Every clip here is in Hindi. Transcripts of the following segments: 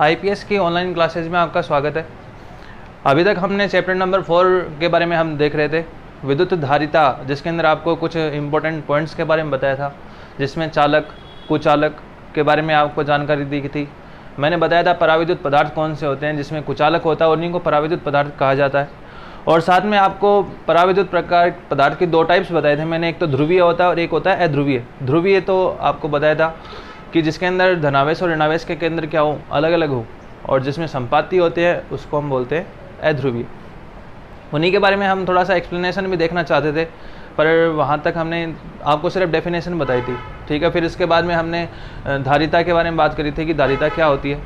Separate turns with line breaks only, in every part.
आईपीएस की ऑनलाइन क्लासेज में आपका स्वागत है। अभी तक हमने चैप्टर नंबर 4 के बारे में हम देख रहे थे, विद्युत धारिता, जिसके अंदर आपको कुछ इंपॉर्टेंट पॉइंट्स के बारे में बताया था, जिसमें चालक, कुचालक के बारे में आपको जानकारी दी थी। मैंने बताया था पराविद्युत पदार्थ कौन से होते हैं, जिसमें कुचालक होता है और उन्हीं को पराविद्युत पदार्थ कहा जाता है। और साथ में आपको पराविद्युत प्रकार पदार्थ की 2 टाइप्स बताए थे मैंने, एक तो ध्रुवीय होता है और एक होता है अध्रुवीय। ध्रुवीय तो आपको बताया था कि जिसके अंदर धनावेश और ऋणावेश के केंद्र क्या हो, अलग अलग हो, और जिसमें संपाती होते हैं उसको हम बोलते हैं अध्रुवीय। उन्हीं के बारे में हम थोड़ा सा एक्सप्लेनेशन भी देखना चाहते थे, पर वहाँ तक हमने आपको सिर्फ डेफिनेशन बताई थी, ठीक है। फिर इसके बाद में हमने धारिता के बारे में बात करी थी कि धारिता क्या होती है।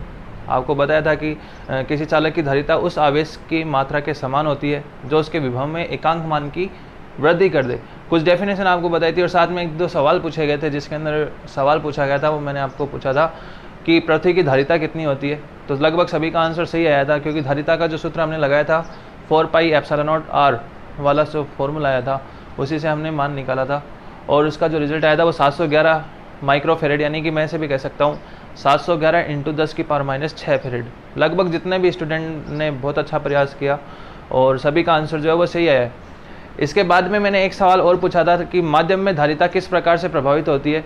आपको बताया था कि किसी चालक की धारिता उस आवेश की मात्रा के समान होती है जो उसके विभव में एकांक मान की वृद्धि कर दे। कुछ डेफिनेशन आपको बताई थी और साथ में 1-2 सवाल पूछे गए थे, जिसके अंदर सवाल पूछा गया था वो मैंने आपको पूछा था कि पृथ्वी की धारिता कितनी होती है। तो लगभग सभी का आंसर सही आया था, क्योंकि धारिता का जो सूत्र हमने लगाया था 4πε0r वाला जो फॉर्मूला आया था उसी से हमने मान निकाला था, और उसका जो रिजल्ट आया था वो 711 माइक्रोफेरेड, यानी कि मैं इसे भी कह सकता हूँ 711 × 10⁻⁶ फेरेड। लगभग जितने भी स्टूडेंट ने बहुत अच्छा प्रयास किया और सभी का आंसर जो है वो सही आया है। इसके बाद में मैंने एक सवाल और पूछा था कि माध्यम में धारिता किस प्रकार से प्रभावित होती है।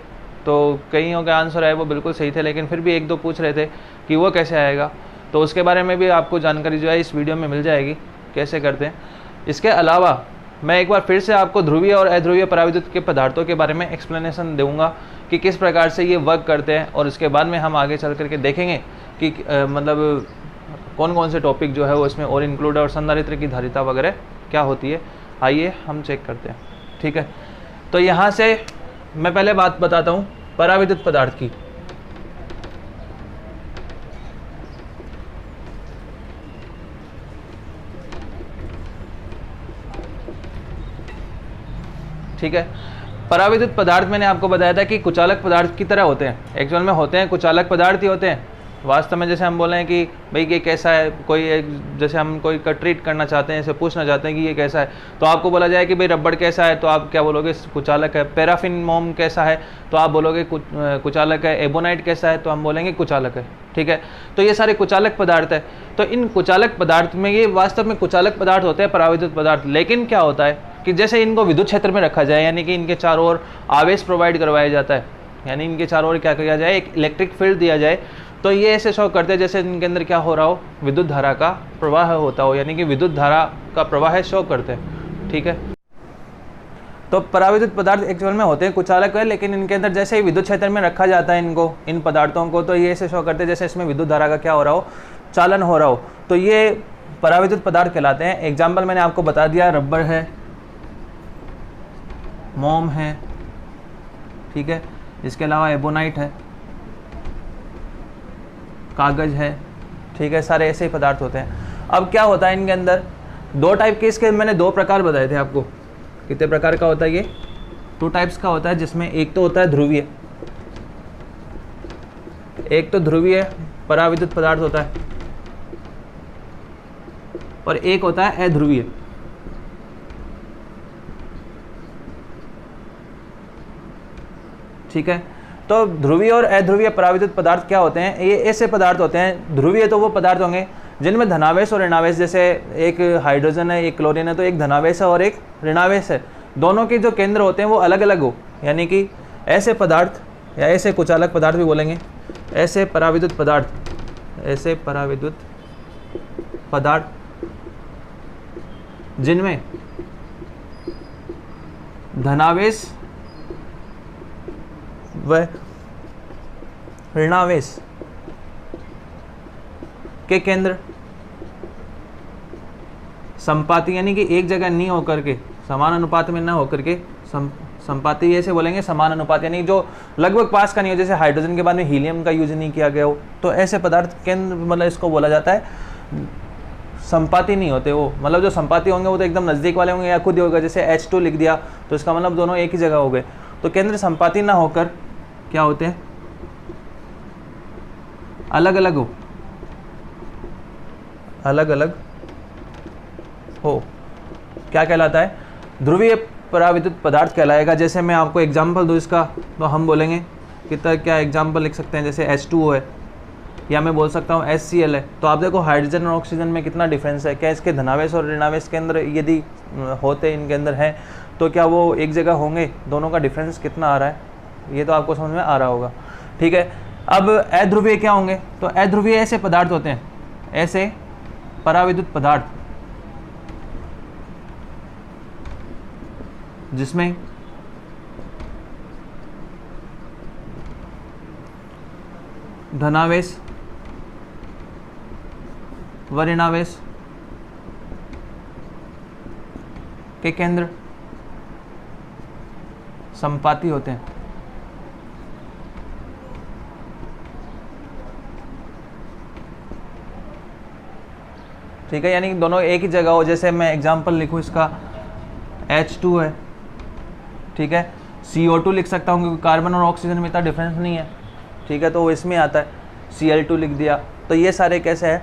तो कईयों के आंसर आए वो बिल्कुल सही थे, लेकिन फिर भी 1-2 पूछ रहे थे कि वो कैसे आएगा, तो उसके बारे में भी आपको जानकारी जो है इस वीडियो में मिल जाएगी, कैसे करते हैं। इसके अलावा मैं एक बार फिर से आपको ध्रुवीय और अध्रुवीय पराविद्युत के पदार्थों के बारे में एक्सप्लेनेशन दूंगा कि किस प्रकार से ये वर्क करते हैं, और उसके बाद में हम आगे चल करके देखेंगे कि मतलब कौन कौन से टॉपिक जो है वो इसमें और इंक्लूड है, और संधारित्र की धारिता वगैरह क्या होती है। आइए हम चेक करते हैं, ठीक है। तो यहाँ से मैं पहले बात बताता हूँ पराविद्युत पदार्थ की। ठीक है, पराविद्युत पदार्थ मैंने आपको बताया था कि कुचालक पदार्थ की तरह होते हैं। एक्चुअल में होते हैं कुचालक पदार्थ ही होते हैं। वास्तव में जैसे हम बोले हैं कि भाई ये कैसा है, कोई जैसे हम कोई का ट्रीट करना चाहते हैं, इसे पूछना चाहते हैं कि ये कैसा है, तो आपको बोला जाए कि भाई रबड़ कैसा है, तो आप क्या बोलोगे, कुचालक है। पैराफिन मोम कैसा है, तो आप बोलोगे कुचालक है। एबोनाइट कैसा है, तो हम बोलेंगे कुचालक है, ठीक है। तो ये सारे कुचालक पदार्थ है। तो इन कुचालक पदार्थ में ये वास्तव में कुचालक पदार्थ होते हैं, पराविद्युत पदार्थ। लेकिन क्या होता है कि जैसे इनको विद्युत क्षेत्र में रखा जाए, यानी कि इनके चारों ओर आवेश प्रोवाइड करवाया जाता है, यानी इनके चारों ओर क्या किया जाए, एक इलेक्ट्रिक फील्ड दिया जाए, तो ये ऐसे शो करते हैं जैसे इनके अंदर क्या हो रहा हो, विद्युत धारा का प्रवाह होता हो, यानी कि विद्युत धारा का प्रवाह शो करते हैं, ठीक है। तो पराविद्युत पदार्थ एक्चुअल में होते हैं कुचालक है, लेकिन इनके अंदर जैसे ही विद्युत क्षेत्र में रखा जाता है इनको, इन पदार्थों को, तो ये ऐसे शो करते हैं जैसे इसमें विद्युत धारा का क्या हो रहा हो, चालन हो रहा हो। तो ये पराविद्युत पदार्थ कहलाते हैं। एग्जाम्पल मैंने आपको बता दिया, रबर है, मोम है, ठीक है। इसके अलावा एबोनाइट है, कागज है, ठीक है। सारे ऐसे ही पदार्थ होते हैं। अब क्या होता है इनके अंदर 2 टाइप के, इसके मैंने 2 प्रकार बताए थे आपको। कितने प्रकार का होता है ये? 2 टाइप्स का होता है, जिसमें एक तो होता है ध्रुवीय, एक तो ध्रुवीय पराविद्युत पदार्थ होता है, और एक होता है अध्रुवीय। ठीक है। तो ध्रुवीय और अध्रुवीय पराविद्युत पदार्थ क्या होते हैं? ये ऐसे पदार्थ होते हैं, ध्रुवीय तो वो पदार्थ होंगे जिनमें धनावेश और ऋणावेश, जैसे एक हाइड्रोजन है, एक क्लोरीन है, तो एक धनावेश है और एक ऋणावेश है, दोनों के जो केंद्र होते हैं वो अलग अलग हो, यानी कि ऐसे पदार्थ या ऐसे कुचालक पदार्थ भी बोलेंगे, ऐसे पराविद्युत पदार्थ, ऐसे पराविद्युत पदार्थ जिनमें धनावेश व ऋणावेश के केंद्र संपाती, यानी कि एक जगह नहीं होकर के, समान अनुपात में ना होकर के, संपाती ऐसे बोलेंगे, समान अनुपात, यानी जो लगभग पास का नहीं हो, जैसे हाइड्रोजन के बाद में हीलियम का यूज नहीं किया गया हो, तो ऐसे पदार्थ केंद्र मतलब इसको बोला जाता है संपाती नहीं होते वो, मतलब जो संपाती होंगे वो तो एकदम नज़दीक वाले होंगे, या खुद ही होगा, जैसे H2 लिख दिया तो इसका मतलब दोनों एक ही जगह हो गए। तो केंद्र संपाती ना होकर क्या होते हैं, अलग अलग हो, अलग अलग हो, क्या कहलाता है? ध्रुवीय पराविद्युत पदार्थ कहलाएगा। जैसे मैं आपको एग्जांपल दूं इसका, तो हम बोलेंगे कितना, क्या एग्जांपल लिख सकते हैं, जैसे H2O है, या मैं बोल सकता हूँ HCl है। तो आप देखो हाइड्रोजन और ऑक्सीजन में कितना डिफरेंस है। क्या इसके धनावेश और ऋणावेश के अंदर यदि होते इनके अंदर हैं तो क्या वो एक जगह होंगे? दोनों का डिफरेंस कितना आ रहा है ये तो आपको समझ में आ रहा होगा। ठीक है, अब अध्रुवीय क्या होंगे? तो अध्रुवीय ऐसे पदार्थ होते हैं, ऐसे पराविद्युत पदार्थ जिसमें धनावेश व ऋणावेश के केंद्र संपाती होते हैं। ठीक है, यानी दोनों एक ही जगह हो। जैसे मैं एग्जांपल लिखूं इसका, H2 है, ठीक है, CO2 लिख सकता हूं क्योंकि कार्बन और ऑक्सीजन में इतना डिफरेंस नहीं है। ठीक है, तो वो इसमें आता है, Cl2 लिख दिया। तो ये सारे कैसे हैं?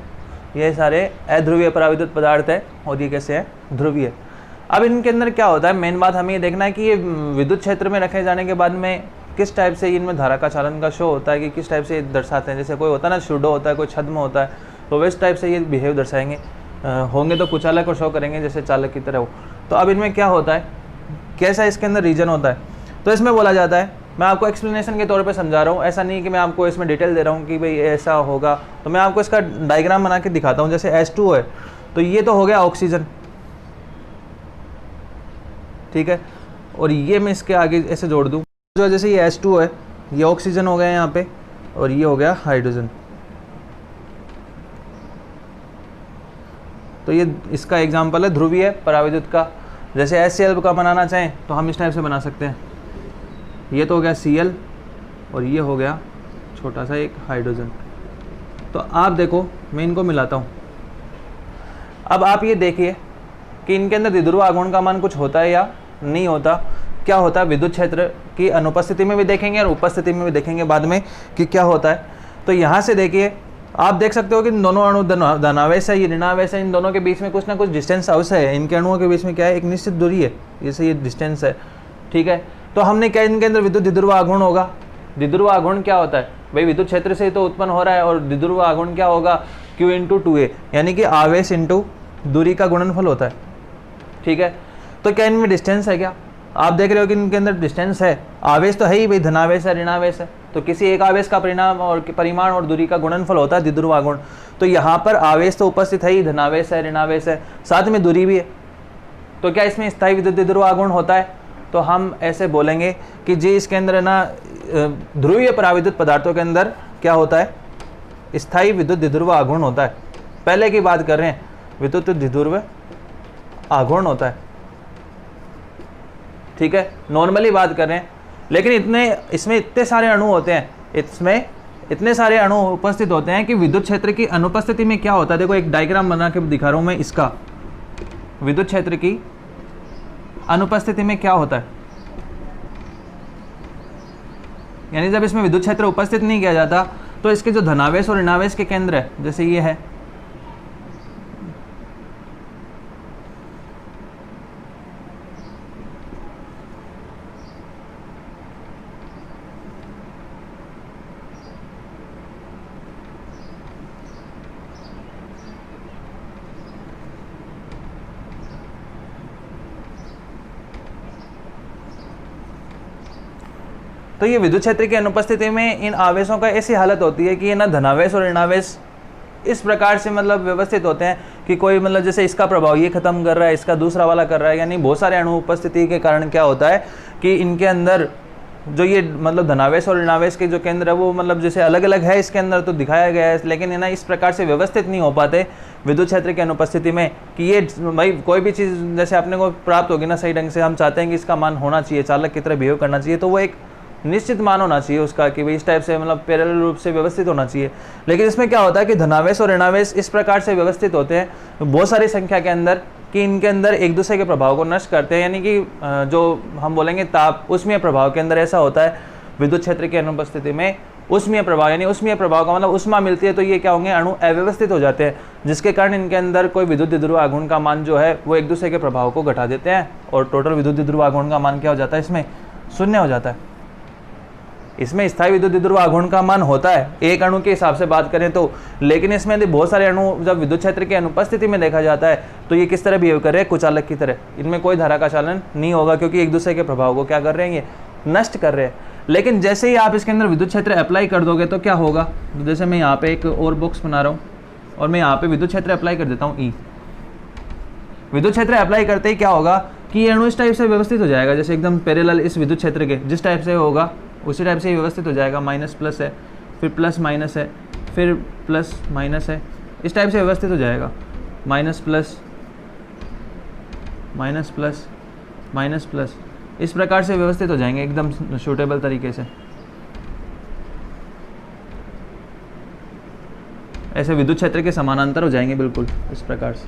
ये सारे अध्रुवीय पराविद्युत पदार्थ है और ये कैसे है? ध्रुवीय। अब इनके अंदर क्या होता है, मेन बात हमें ये देखना है कि ये विद्युत क्षेत्र में रखे जाने के बाद में किस टाइप से इनमें धारा का चालन का शो होता है, कि किस टाइप से दर्शाते हैं। जैसे कोई होता है ना शूडो होता है, कोई छद्म होता है, तो इस टाइप से ये बिहेव दर्शाएंगे। होंगे तो कुचालक और शो करेंगे जैसे चालक की तरह हो। तो अब इनमें क्या होता है, कैसा इसके अंदर रीजन होता है? तो इसमें बोला जाता है, मैं आपको एक्सप्लेनेशन के तौर पे समझा रहा हूँ, ऐसा नहीं कि मैं आपको इसमें डिटेल दे रहा हूँ कि भाई ऐसा होगा। तो मैं आपको इसका डायग्राम बना के दिखाता हूँ। जैसे H2 है तो ये तो हो गया ऑक्सीजन, ठीक है, और ये मैं इसके आगे ऐसे जोड़ दूँ, जो जैसे ये H2 है, ये ऑक्सीजन हो गया यहाँ पे और ये हो गया हाइड्रोजन। तो ये इसका एग्जाम्पल है ध्रुवीय पराविद्युत का। जैसे HCl का बनाना चाहें तो हम इस टाइप से बना सकते हैं। ये तो हो गया Cl और ये हो गया छोटा सा एक हाइड्रोजन। तो आप देखो मैं इनको मिलाता हूँ। अब आप ये देखिए कि इनके अंदर द्विध्रुव आघूर्ण का मान कुछ होता है या नहीं होता। क्या होता है, विद्युत क्षेत्र की अनुपस्थिति में भी देखेंगे और उपस्थिति में भी देखेंगे बाद में कि क्या होता है। तो यहाँ से देखिए, आप देख सकते हो कि दोनों अणु धनावेश है, ये ऋणावेश है, इन दोनों के बीच में कुछ ना कुछ डिस्टेंस अवश्य है। इनके अणुओं के बीच में क्या है, एक निश्चित दूरी है, जैसे ये डिस्टेंस है। ठीक है, तो हमने क्या इनके अंदर विद्युत द्विध्रुव आघूर्ण होगा। द्विध्रुव आघूर्ण क्या होता है भाई, विद्युत क्षेत्र से तो उत्पन्न हो रहा है, और द्विध्रुव आघूर्ण क्या होगा, Q × 2a, यानी कि आवेश इंटू दूरी का गुणनफल होता है। ठीक है, तो क्या इनमें डिस्टेंस है? क्या आप देख रहे हो कि इनके अंदर डिस्टेंस है। आवेश तो है ही भाई, धनावेश है, ऋणावेश है, तो किसी एक आवेश का परिमाण और दूरी का गुणनफल होता है द्विध्रुव आघूर्ण। तो यहाँ पर आवेश तो उपस्थित है ही, धनावेश है, ऋणावेश है, साथ में दूरी भी है। तो क्या इसमें स्थायी विद्युत द्विध्रुव आघूर्ण होता है? तो हम ऐसे बोलेंगे कि जी इसके अंदर ना ध्रुवीय पराविद्युत पदार्थों के अंदर क्या होता है, स्थायी विद्युत द्विध्रुव आघूर्ण होता है। पहले की बात कर रहे हैं, विद्युत द्विध्रुव आघूर्ण होता है। ठीक है, नॉर्मली बात कर रहे हैं, लेकिन इसमें इतने सारे अणु होते हैं, इसमें इतने सारे अणु उपस्थित होते हैं कि विद्युत क्षेत्र की अनुपस्थिति में क्या होता है। देखो एक डायग्राम बना के दिखा रहा हूं मैं इसका, विद्युत क्षेत्र की अनुपस्थिति में क्या होता है। यानी जब इसमें विद्युत क्षेत्र उपस्थित नहीं किया जाता तो इसके जो धनावेश और ऋणावेश के केंद्र है, जैसे ये है, तो ये विद्युत क्षेत्र की अनुपस्थिति में इन आवेशों का ऐसी हालत होती है कि ये ना धनावेश और ऋणावेश इस प्रकार से मतलब व्यवस्थित होते हैं कि कोई मतलब जैसे इसका प्रभाव ये खत्म कर रहा है, इसका दूसरा वाला कर रहा है। यानी बहुत सारे अणु उपस्थिति के कारण क्या होता है कि इनके अंदर जो ये मतलब धनावेश और ऋणावेश के जो केंद्र है वो मतलब जैसे अलग अलग है इसके अंदर तो दिखाया गया है, लेकिन है ना इस प्रकार से व्यवस्थित नहीं हो पाते विद्युत क्षेत्र की अनुपस्थिति में कि ये भाई कोई भी चीज़ जैसे अपने को प्राप्त होगी ना सही ढंग से, हम चाहते हैं कि इसका मान होना चाहिए, चालक की तरह बिहेव करना चाहिए, तो वो एक निश्चित मान होना चाहिए उसका कि भाई इस टाइप से मतलब पैरेलल रूप से व्यवस्थित होना चाहिए। लेकिन इसमें क्या होता है कि धनावेश और ऋणावेश इस प्रकार से व्यवस्थित होते हैं बहुत सारी संख्या के अंदर कि इनके अंदर एक दूसरे के प्रभाव को नष्ट करते हैं। यानी कि जो हम बोलेंगे ताप उष्मीय प्रभाव के अंदर ऐसा होता है विद्युत क्षेत्र की अनुपस्थिति में उष्मीय प्रभाव, यानी उष्मीय प्रभाव का मतलब उष्मा मिलती है तो ये क्या होंगे, अणु अव्यवस्थित हो जाते हैं, जिसके कारण इनके अंदर कोई विद्युत द्विध्रुव आघूर्ण का मान जो है वो एक दूसरे के प्रभाव को घटा देते हैं और टोटल विद्युत द्विध्रुव आघूर्ण का मान क्या हो जाता है, इसमें शून्य हो जाता है। इसमें स्थायी विद्युत द्विध्रुव आघूर्ण का मान होता है एक अणु के हिसाब से बात करें तो, लेकिन इसमें यदि बहुत सारे अणु जब विद्युत क्षेत्र की अनुपस्थिति में देखा जाता है तो ये किस तरह बिहेव कर रहे हैं, कुचालक की तरह। इनमें कोई धारा का चालन नहीं होगा क्योंकि एक दूसरे के प्रभाव को क्या कर रहे हैं, ये नष्ट कर रहे हैं। लेकिन जैसे ही आप इसके अंदर विद्युत क्षेत्र अप्लाई कर दोगे तो क्या होगा, तो जैसे मैं यहाँ पे एक और बॉक्स बना रहा हूँ और मैं यहाँ पे विद्युत क्षेत्र अप्लाई कर देता हूँ ई। विद्युत क्षेत्र अप्लाई करते ही क्या होगा कि ये अणु इस टाइप से व्यवस्थित हो जाएगा, जैसे एकदम पैरेलल इस विद्युत क्षेत्र के जिस टाइप से होगा उसी टाइप से व्यवस्थित हो जाएगा। माइनस प्लस है, फिर प्लस माइनस है, फिर प्लस माइनस है, इस टाइप से व्यवस्थित हो जाएगा। Minus plus minus plus minus plus, इस प्रकार से व्यवस्थित हो जाएंगे एकदम सूटेबल तरीके से। ऐसे विद्युत क्षेत्र के समानांतर हो जाएंगे बिल्कुल इस प्रकार से,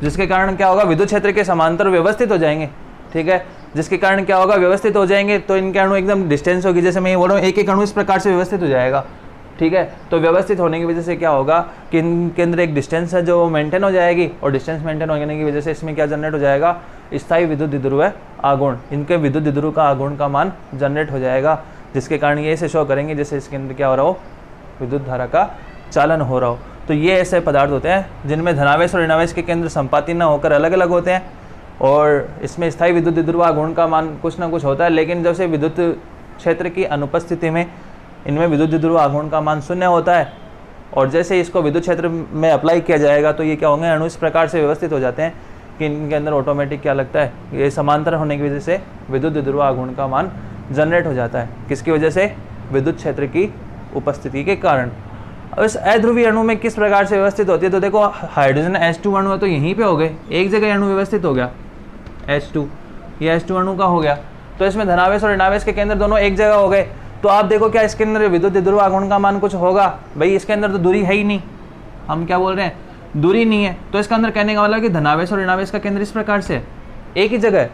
जिसके कारण क्या होगा, विद्युत क्षेत्र के समांतर व्यवस्थित हो जाएंगे। ठीक है, जिसके कारण क्या होगा, व्यवस्थित हो जाएंगे तो इनके अणु एकदम डिस्टेंस होगी, जैसे मैं ये बोल रहा हूँ एक एक अणु इस प्रकार से व्यवस्थित हो जाएगा। ठीक है, तो व्यवस्थित होने की वजह से क्या होगा कि इनके अंदर एक डिस्टेंस है जो मेंटेन हो जाएगी, और डिस्टेंस मेंटेन होने की वजह से इसमें क्या जनरेट हो जाएगा, स्थायी विद्युत द्विध्रुव आघूर्ण। इनके विद्युत द्विध्रुव का आघूर्ण का मान जनरेट हो जाएगा, जिसके कारण ये ऐसे शो करेंगे जैसे इसके अंदर क्या हो रहा हो, विद्युत धारा का चालन हो रहा हो। तो ये ऐसे पदार्थ होते हैं जिनमें धनावेश और ऋणावेश के केंद्र संपाती न होकर अलग अलग होते हैं, और इसमें स्थायी विद्युत द्विध्रुव आघूर्ण का मान कुछ ना कुछ होता है। लेकिन जब से विद्युत क्षेत्र की अनुपस्थिति में इनमें विद्युत द्विध्रुव आघूर्ण का मान शून्य होता है, और जैसे इसको विद्युत क्षेत्र में अप्लाई किया जाएगा तो ये क्या होंगे, अणु इस प्रकार से व्यवस्थित हो जाते हैं कि इनके अंदर ऑटोमेटिक क्या लगता है, ये समांतर होने की वजह से विद्युत द्विध्रुव आघूर्ण का मान जनरेट हो जाता है। किसकी वजह से, विद्युत क्षेत्र की उपस्थिति के कारण। अब इस अध्रुवीय अणु में किस प्रकार से व्यवस्थित होती है, तो देखो हाइड्रोजन H2 अणु है तो यहीं पे हो गए, एक जगह अणु व्यवस्थित हो गया H2, ये H2 अणु का हो गया, तो इसमें धनावेश और ऋणावेश के केंद्र दोनों एक जगह हो गए। तो आप देखो क्या इसके अंदर विद्युत द्विध्रुव आघूर्ण का मान कुछ होगा, भाई इसके अंदर तो दूरी है ही नहीं, हम क्या बोल रहे हैं, दूरी नहीं है। तो इसका अंदर कहने का मतलब कि धनावेश और ऋणावेश का केंद्र इस प्रकार से एक ही जगह है,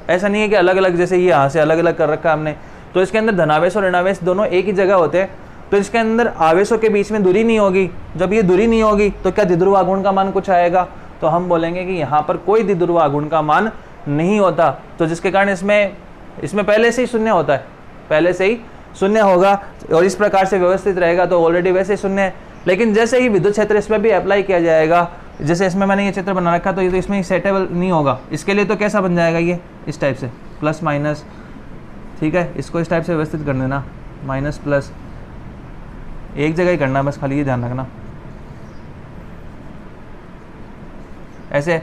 ऐसा नहीं है कि अलग अलग, जैसे ये यहाँ से अलग अलग कर रखा है हमने। तो इसके अंदर धनावेश और ऋणावेश दोनों एक ही जगह होते हैं, तो इसके अंदर आवेशों के बीच में दूरी नहीं होगी। जब ये दूरी नहीं होगी तो क्या द्विध्रुव आघूर्ण का मान कुछ आएगा, तो हम बोलेंगे कि यहाँ पर कोई द्विध्रुव आघूर्ण का मान नहीं होता। तो जिसके कारण इसमें पहले से ही शून्य होता है, पहले से ही शून्य होगा, और इस प्रकार से व्यवस्थित रहेगा तो ऑलरेडी वैसे ही शून्य है। लेकिन जैसे ही विद्युत क्षेत्र इसमें भी अप्लाई किया जाएगा, जैसे इसमें मैंने ये चित्र बना रखा तो ये तो इसमें सेटेबल नहीं होगा, इसके लिए तो कैसा बन जाएगा, ये इस टाइप से प्लस माइनस। ठीक है, इसको इस टाइप से व्यवस्थित कर देना, माइनस प्लस, एक जगह ही करना है बस, खाली ये ध्यान रखना। ऐसे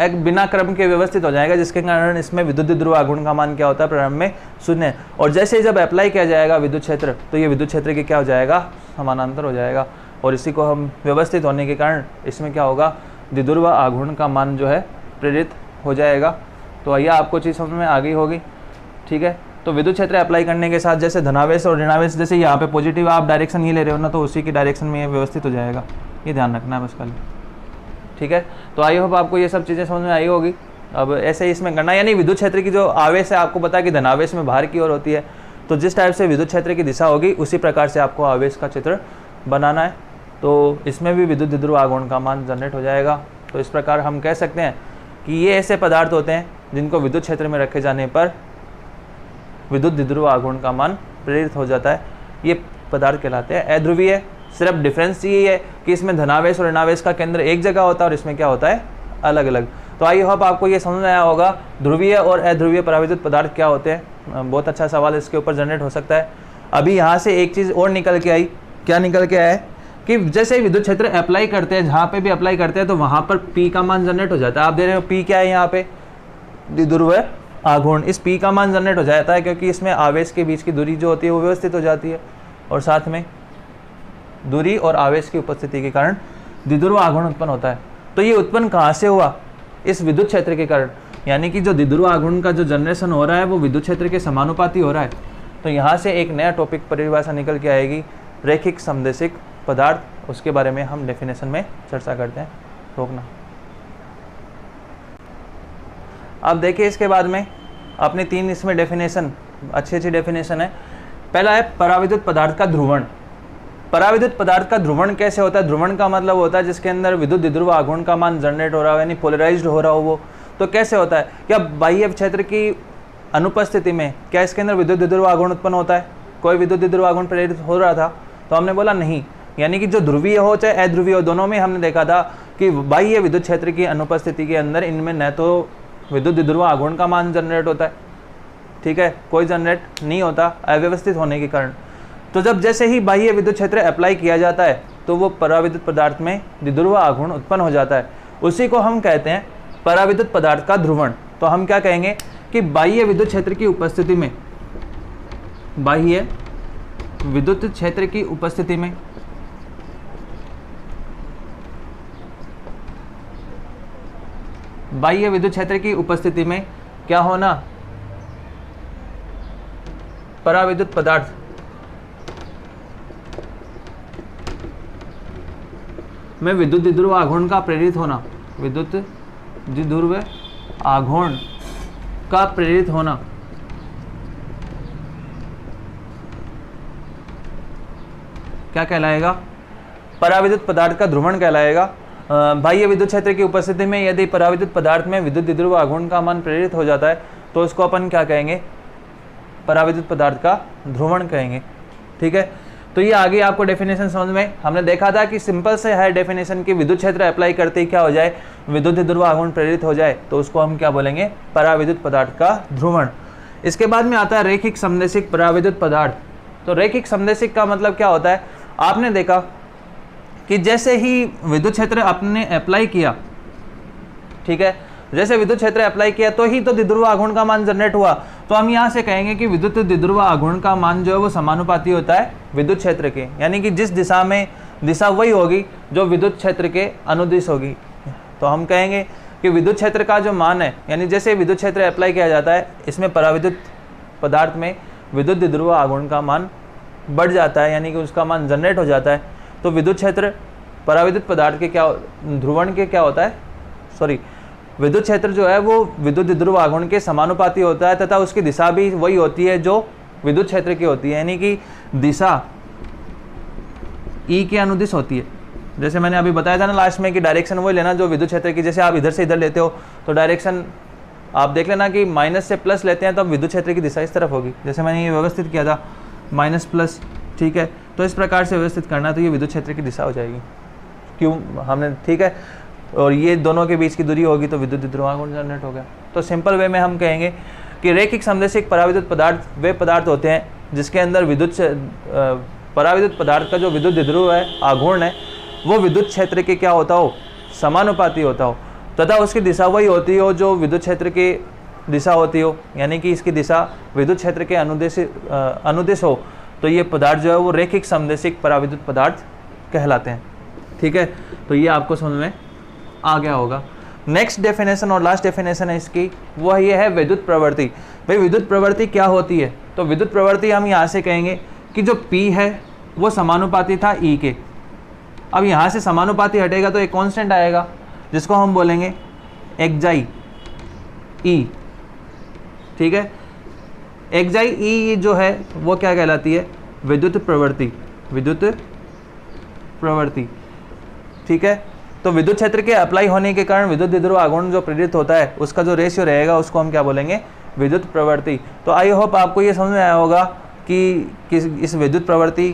एक बिना क्रम के व्यवस्थित हो जाएगा, जिसके कारण इसमें विद्युत द्विध्रुव आघूर्ण का मान क्या होता है, प्रारंभ में शून्य। और जैसे ही जब अप्लाई किया जाएगा विद्युत क्षेत्र, तो ये विद्युत क्षेत्र की क्या हो जाएगा, समानांतर हो जाएगा, और इसी को हम व्यवस्थित होने के कारण इसमें क्या होगा, द्विध्रुव आघूर्ण का मान जो है प्रेरित हो जाएगा। तो आइए आपको चीज़ समझ में आ गई होगी। ठीक है, तो विद्युत क्षेत्र अप्लाई करने के साथ जैसे धनावेश और ऋणावेश, जैसे यहाँ पे पॉजिटिव आप डायरेक्शन ये ले रहे हो ना, तो उसी की डायरेक्शन में ये व्यवस्थित हो जाएगा, ये ध्यान रखना है बस खाली। ठीक है, तो आई होप आपको ये सब चीज़ें समझ में आई होगी। अब ऐसे ही इसमें करना, यानी विद्युत क्षेत्र की जो आवेश है, आपको पता है कि धनावेश में बाहर की ओर होती है, तो जिस टाइप से विद्युत क्षेत्र की दिशा होगी उसी प्रकार से आपको आवेश का चित्र बनाना है। तो इसमें भी विद्युत द्विध्रुव आघूर्ण का मान जनरेट हो जाएगा। तो इस प्रकार हम कह सकते हैं कि ये ऐसे पदार्थ होते हैं जिनको विद्युत क्षेत्र में रखे जाने पर विद्युत द्विध्रुव आघूर्ण का मान प्रेरित हो जाता है। ये पदार्थ कहलाते हैं अध्रुवीय। सिर्फ डिफरेंस ये है कि इसमें धनावेश और ऋणावेश का केंद्र एक जगह होता है और इसमें क्या होता है, अलग अलग। तो आई होप आपको ये समझ में आया होगा ध्रुवीय और अध्रुवीय पराविद्युत पदार्थ क्या होते हैं। बहुत अच्छा सवाल इसके ऊपर जनरेट हो सकता है। अभी यहाँ से एक चीज़ और निकल के आई, क्या निकल के आया है कि जैसे ही विद्युत क्षेत्र अप्लाई करते हैं, जहाँ पे भी अप्लाई करते हैं तो वहाँ पर पी का मान जनरेट हो जाता है। आप दे रहे हो पी क्या है यहाँ पे, द्विध्रुव आघूर्ण। इस पी का मान जनरेट हो जाता है क्योंकि इसमें आवेश के बीच की दूरी जो होती है वो व्यवस्थित हो जाती है, और साथ में दूरी और आवेश की उपस्थिति के कारण द्विध्रुव आघूर्ण उत्पन्न होता है। तो ये उत्पन्न कहाँ से हुआ, इस विद्युत क्षेत्र के कारण। यानी कि जो द्विध्रुव आघूर्ण का जो जनरेशन हो रहा है वो विद्युत क्षेत्र के समानुपाती हो रहा है। तो यहाँ से एक नया टॉपिक परिभाषा निकल के आएगी, रैखिक समदेशिक पदार्थ। उसके बारे में हम डेफिनेशन में चर्चा करते हैं। रोकना। अब देखिए इसके बाद में अपने 3 इसमें डेफिनेशन, अच्छी डेफिनेशन है। पहला है पराविद्युत पदार्थ का ध्रुवण। पराविद्युत पदार्थ का ध्रुवण कैसे होता है? ध्रुवण का मतलब होता है जिसके अंदर विद्युत द्विध्रुव आघूर्ण का मान जनरेट हो रहा हो, यानी पोलराइज्ड हो रहा हो वो। तो कैसे होता है? क्या बाह्य क्षेत्र की अनुपस्थिति में क्या इसके अंदर विद्युत द्विध्रुव आघूर्ण उत्पन्न होता है? कोई विद्युत द्विध्रुव आघूर्ण प्रेरित हो रहा था? तो हमने बोला नहीं, यानी कि जो ध्रुवीय हो चाहे अध्रुवीय हो, दोनों में हमने देखा था कि बाह्य विद्युत क्षेत्र की अनुपस्थिति के अंदर इनमें न तो विद्युत द्विध्रुव आघूर्ण का मान जनरेट होता है, ठीक है, कोई जनरेट नहीं होता अव्यवस्थित होने के कारण। तो जब जैसे ही बाह्य विद्युत क्षेत्र अप्लाई किया जाता है तो वो पराविद्युत पदार्थ में द्विध्रुव आघूर्ण उत्पन्न हो जाता है, उसी को हम कहते हैं पराविद्युत पदार्थ का ध्रुवण। तो हम क्या कहेंगे कि बाह्य विद्युत क्षेत्र की उपस्थिति में, बाह्य विद्युत क्षेत्र की उपस्थिति में बाह्य विद्युत क्षेत्र की उपस्थिति में क्या होना? पराविद्युत पदार्थ में विद्युत द्विध्रुव आघूर्ण का प्रेरित होना, विद्युत द्विध्रुव आघूर्ण का प्रेरित होना क्या कहलाएगा? पराविद्युत पदार्थ का ध्रुवण कहलाएगा। बाह्य विद्युत क्षेत्र की उपस्थिति में यदि पराविद्युत पदार्थ में विद्युत द्विध्रुव आघूर्ण का मान प्रेरित हो जाता है तो उसको अपन क्या कहेंगे? पराविद्युत पदार्थ का ध्रुवण कहेंगे, ठीक है। तो ये आगे आपको डेफिनेशन समझ में, हमने देखा था कि सिंपल से है डेफिनेशन की विद्युत क्षेत्र अप्लाई करते ही क्या हो जाए? विद्युत द्विध्रुव आघूर्ण प्रेरित हो जाए, तो उसको हम क्या बोलेंगे? पराविद्युत पदार्थ का ध्रुवण। इसके बाद में आता है रैखिक समदेशिक पराविद्युत पदार्थ। तो रैखिक समदेशिक का मतलब क्या होता है? आपने देखा कि जैसे ही विद्युत क्षेत्र आपने अप्लाई किया, ठीक है, जैसे विद्युत क्षेत्र अप्लाई किया तो ही तो द्विध्रुव आघूर्ण का मान जनरेट हुआ। तो हम यहाँ से कहेंगे कि विद्युत द्विध्रुव आघूर्ण का मान जो है वो समानुपाती होता है विद्युत क्षेत्र के, यानी कि जिस दिशा में दिशा वही होगी जो विद्युत क्षेत्र के अनुदिश होगी। तो हम कहेंगे कि विद्युत क्षेत्र का जो मान है, यानी जैसे विद्युत क्षेत्र अप्लाई किया जाता है, इसमें पराविद्युत पदार्थ में विद्युत द्विध्रुव आघूर्ण का मान बढ़ जाता है, यानी कि उसका मान जनरेट हो जाता है। तो विद्युत क्षेत्र पराविद्युत पदार्थ के क्या ध्रुवण के क्या होता है? विद्युत क्षेत्र जो है वो विद्युत द्विध्रुव आघूर्ण के समानुपाती होता है तथा उसकी दिशा भी वही होती है जो विद्युत क्षेत्र की होती है, यानी कि दिशा ई के अनुदिश होती है। जैसे मैंने अभी बताया था ना लास्ट में कि डायरेक्शन वही लेना जो विद्युत क्षेत्र की, जैसे आप इधर से इधर लेते हो तो डायरेक्शन आप देख लेना कि माइनस से प्लस लेते हैं तो विद्युत क्षेत्र की दिशा इस तरफ होगी। जैसे मैंने ये व्यवस्थित किया था माइनस प्लस, ठीक है, तो इस प्रकार से व्यवस्थित करना, तो ये विद्युत क्षेत्र की दिशा हो जाएगी। क्यों हमने, ठीक है, और ये दोनों के बीच की दूरी होगी तो विद्युत द्विध्रुव आघूर्ण जनरेट हो गया। तो सिंपल वे में हम कहेंगे कि रैखिक समदेशिक पराविद्युत पदार्थ वे पदार्थ होते हैं जिसके अंदर पराविद्युत पदार्थ का जो विद्युत द्विध्रुव है आघूर्ण है वो विद्युत क्षेत्र के क्या होता हो? समानुपाती होता हो, तथा उसकी दिशा वही होती हो जो विद्युत क्षेत्र की दिशा होती हो, यानी कि इसकी दिशा विद्युत क्षेत्र के अनुदिश हो। तो ये पदार्थ जो है वो रैखिक समदेशिक पराविद्युत पदार्थ कहलाते हैं, ठीक है। तो ये आपको समझ में आ गया होगा। नेक्स्ट डेफिनेशन और लास्ट डेफिनेशन है इसकी, वह ये है विद्युत प्रवृत्ति। भाई विद्युत प्रवृत्ति क्या होती है? तो विद्युत प्रवृत्ति हम यहाँ से कहेंगे कि जो P है वो समानुपाती था E के। अब यहाँ से समानुपाती हटेगा तो एक कांस्टेंट आएगा जिसको हम बोलेंगे एक्जाई E, ठीक है। एक्जाई E जो है वो क्या कहलाती है? विद्युत प्रवृत्ति, विद्युत प्रवृत्ति, ठीक है। तो विद्युत क्षेत्र के अप्लाई होने के कारण विद्युत द्विध्रुव आघूर्ण जो प्रेरित होता है उसका जो रेशियो रहेगा उसको हम क्या बोलेंगे? विद्युत प्रवृत्ति। तो आई होप आपको ये समझ में आया होगा कि इस विद्युत प्रवृत्ति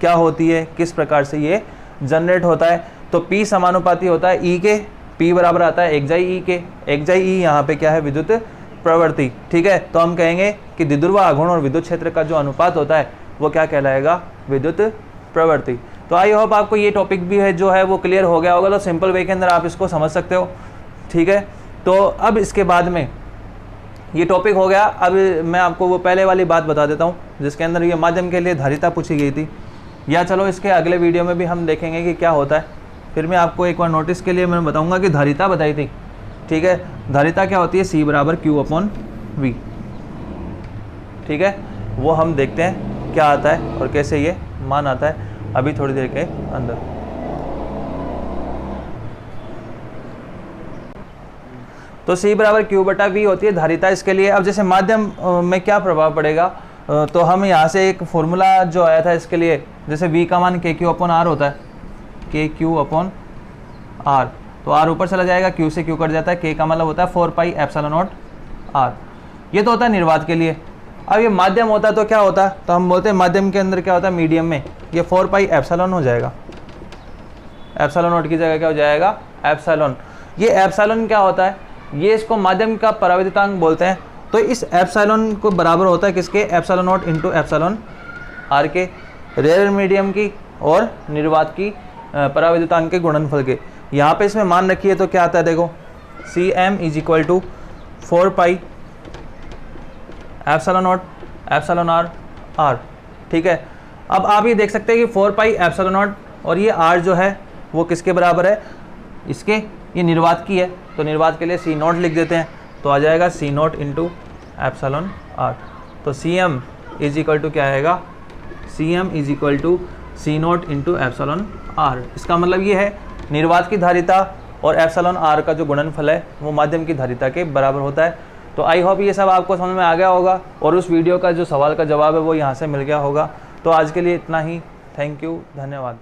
क्या होती है, किस प्रकार से ये जनरेट होता है। तो P समानुपाती होता है E के, P बराबर आता है एक्जाई E के। एक्जाई E यहाँ पे क्या है? विद्युत प्रवृत्ति, ठीक है। तो हम कहेंगे कि द्विध्रुव आघूर्ण और विद्युत क्षेत्र का जो अनुपात होता है वो क्या कहलाएगा? विद्युत प्रवृत्ति। तो आई होप आपको ये टॉपिक भी है जो है वो क्लियर हो गया होगा। तो सिंपल वे के अंदर आप इसको समझ सकते हो, ठीक है। तो अब इसके बाद में ये टॉपिक हो गया। अब मैं आपको वो पहले वाली बात बता देता हूँ जिसके अंदर ये माध्यम के लिए धारिता पूछी गई थी, या चलो इसके अगले वीडियो में भी हम देखेंगे कि क्या होता है। फिर मैं आपको एक बार नोटिस के लिए मैं बताऊँगा कि धारिता बताई थी, ठीक है। धारिता क्या होती है? C बराबर Q/V, ठीक है। वो हम देखते हैं क्या आता है और कैसे ये मान आता है अभी थोड़ी देर के अंदर। तो C बराबर Q/V होती है धारिता इसके लिए। अब जैसे माध्यम में क्या प्रभाव पड़ेगा, तो हम यहाँ से एक फॉर्मूला जो आया था इसके लिए, जैसे V का मान KQ/R होता है, KQ/R। तो R ऊपर चला जाएगा, Q से Q कट जाता है, K का मतलब होता है 4πε0R। ये तो होता है निर्वात के लिए। अब ये माध्यम होता है तो क्या होता है, तो हम बोलते हैं माध्यम के अंदर क्या होता है, मीडियम में ये 4 पाई एप्सिलॉन हो जाएगा। एप्सिलॉन नॉट की जगह क्या हो जाएगा, एप्सिलॉन। ये एप्सिलॉन क्या होता है, ये इसको माध्यम का पराविद्युतांक बोलते हैं। तो इस एप्सिलॉन को बराबर होता है किसके, epsilon naught into epsilon r के, रेयर मीडियम की और निर्वात की पराविद्युतांक के गुणनफल के। यहाँ पे इसमें मान रखिए तो क्या आता है, देखो C M is equal to 4 pi epsilon naught epsilon r r. ठीक है, अब आप ये देख सकते हैं कि 4 पाई एप्सिलॉन नॉट और ये आर जो है वो किसके बराबर है, इसके, ये निर्वात की है, तो निर्वात के लिए सी नॉट लिख देते हैं, तो आ जाएगा C naught into epsilon r. तो C M is equal to क्या आएगा, C M is equal to C naught into epsilon r. इसका मतलब ये है निर्वात की धारिता और एप्सिलॉन आर का जो गुणनफल है वो माध्यम की धारिता के बराबर होता है। तो आई होप ये सब आपको समझ में आ गया होगा और उस वीडियो का जो सवाल का जवाब है वो यहाँ से मिल गया होगा। तो आज के लिए इतना ही, थैंक यू, धन्यवाद।